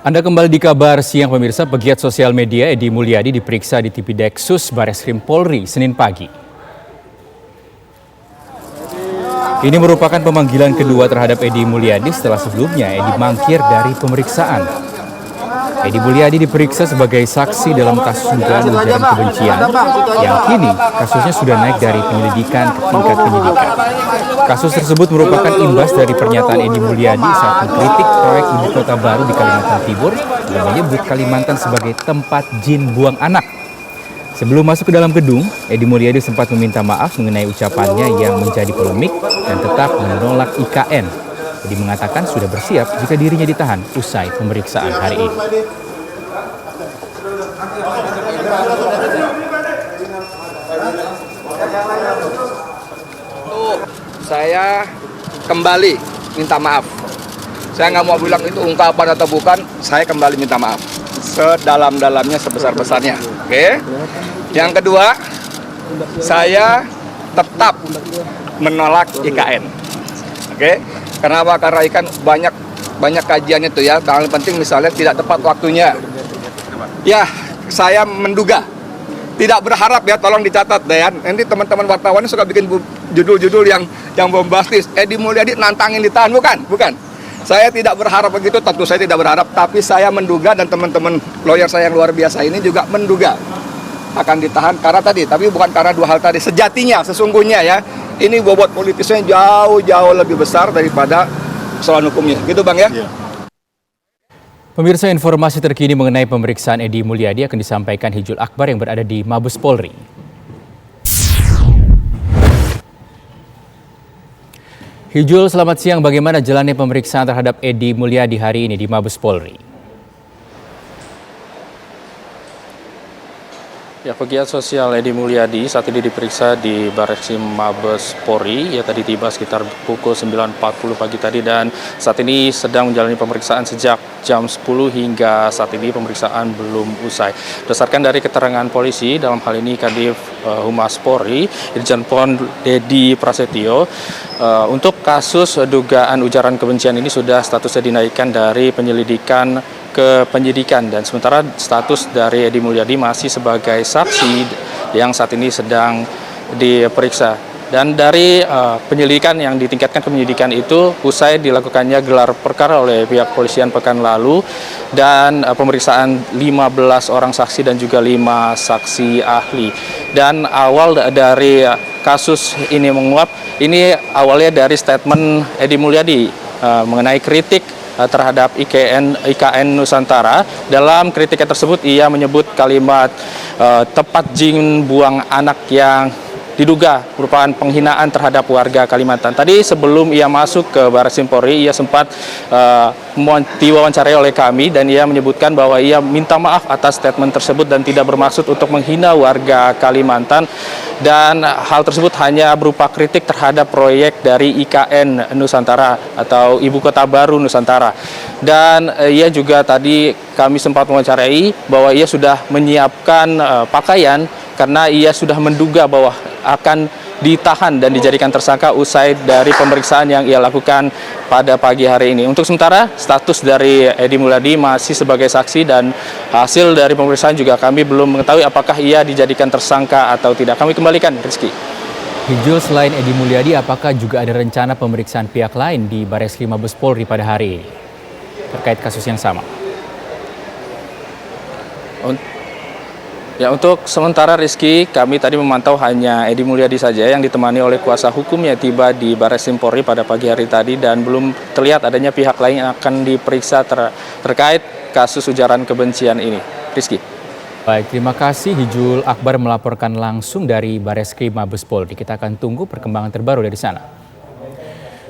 Anda kembali di Kabar Siang pemirsa. Pegiat sosial media Edi Mulyadi diperiksa di Tipideksus Bareskrim Polri Senin pagi. Ini merupakan pemanggilan kedua terhadap Edi Mulyadi setelah sebelumnya Edi mangkir dari pemeriksaan. Edi Mulyadi diperiksa sebagai saksi dalam kasus dugaan ujaran kebencian yang kini kasusnya sudah naik dari penyelidikan ke tingkat penyidikan. Kasus tersebut merupakan imbas dari pernyataan Edi Mulyadi saat mengkritik proyek ibu kota baru di Kalimantan Timur dan menyebut Kalimantan sebagai tempat jin buang anak. Sebelum masuk ke dalam gedung, Edi Mulyadi sempat meminta maaf mengenai ucapannya yang menjadi polemik dan tetap menolak IKN. Edi mengatakan sudah bersiap jika dirinya ditahan usai pemeriksaan hari ini. Saya kembali minta maaf. Saya nggak mau bilang itu ungkapan atau bukan, saya kembali minta maaf. Sedalam-dalamnya, sebesar-besarnya. Oke. Yang kedua, saya tetap menolak IKN. Oke. Kenapa? Karena ikan banyak kajian itu ya. Yang penting misalnya tidak tepat waktunya. Ya, saya menduga. Tidak berharap ya, tolong dicatat deh ya. Nanti teman-teman wartawan ini suka bikin judul-judul yang bombastis. Edi Mulyadi nantangin ditahan, bukan. Saya tidak berharap begitu, tentu saya tidak berharap. Tapi saya menduga dan teman-teman lawyer saya yang luar biasa ini juga menduga akan ditahan karena tadi. Tapi bukan karena dua hal tadi. Sejatinya, sesungguhnya ya, ini bobot politisnya jauh lebih besar daripada persoalan hukumnya. Gitu Bang ya? Iya. Pemirsa, informasi terkini mengenai pemeriksaan Edi Mulyadi akan disampaikan Hijul Akbar yang berada di Mabes Polri. Hijul, selamat siang. Bagaimana jalannya pemeriksaan terhadap Edi Mulyadi hari ini di Mabes Polri? Ya, pegiat sosial Edi Mulyadi saat ini diperiksa di Bareskrim Mabes Polri. Ia tadi tiba sekitar pukul 9.40 pagi tadi dan saat ini sedang menjalani pemeriksaan sejak jam 10 hingga saat ini pemeriksaan belum usai. Berdasarkan dari keterangan polisi, dalam hal ini Kadif Humas Polri, Irjen Pol Dedi Prasetyo, untuk kasus dugaan ujaran kebencian ini sudah statusnya dinaikkan dari penyelidikan ke penyidikan dan sementara status dari Edi Mulyadi masih sebagai saksi yang saat ini sedang diperiksa. Dan dari penyelidikan yang ditingkatkan ke penyidikan itu usai dilakukannya gelar perkara oleh pihak polisian pekan lalu dan pemeriksaan 15 orang saksi dan juga 5 saksi ahli. Dan awal dari kasus ini menguap, ini awalnya dari statement Edi Mulyadi mengenai kritik terhadap IKN Nusantara. Dalam kritiknya tersebut ia menyebut kalimat tempat jin buang anak yang diduga merupakan penghinaan terhadap warga Kalimantan. Tadi sebelum ia masuk ke Bareskrim Polri, ia sempat diwawancarai oleh kami dan ia menyebutkan bahwa ia minta maaf atas statement tersebut dan tidak bermaksud untuk menghina warga Kalimantan. Dan hal tersebut hanya berupa kritik terhadap proyek dari IKN Nusantara atau Ibu Kota Baru Nusantara. Dan ia juga tadi kami sempat mewawancarai bahwa ia sudah menyiapkan pakaian karena ia sudah menduga bahwa akan ditahan dan dijadikan tersangka usai dari pemeriksaan yang ia lakukan pada pagi hari ini. Untuk sementara, status dari Edi Mulyadi masih sebagai saksi dan hasil dari pemeriksaan juga kami belum mengetahui apakah ia dijadikan tersangka atau tidak. Kami kembalikan, Rizky. Hijul, selain Edi Mulyadi, apakah juga ada rencana pemeriksaan pihak lain di Bareskrim Mabes Polri pada hari ini terkait kasus yang sama? Ya, untuk sementara Rizky, kami tadi memantau hanya Edi Mulyadi saja yang ditemani oleh kuasa hukumnya tiba di Bareskrim Polri pada pagi hari tadi dan belum terlihat adanya pihak lain yang akan diperiksa terkait kasus ujaran kebencian ini. Rizky. Baik, terima kasih Hijul Akbar melaporkan langsung dari Bareskrim Mabes Polri. Kita akan tunggu perkembangan terbaru dari sana.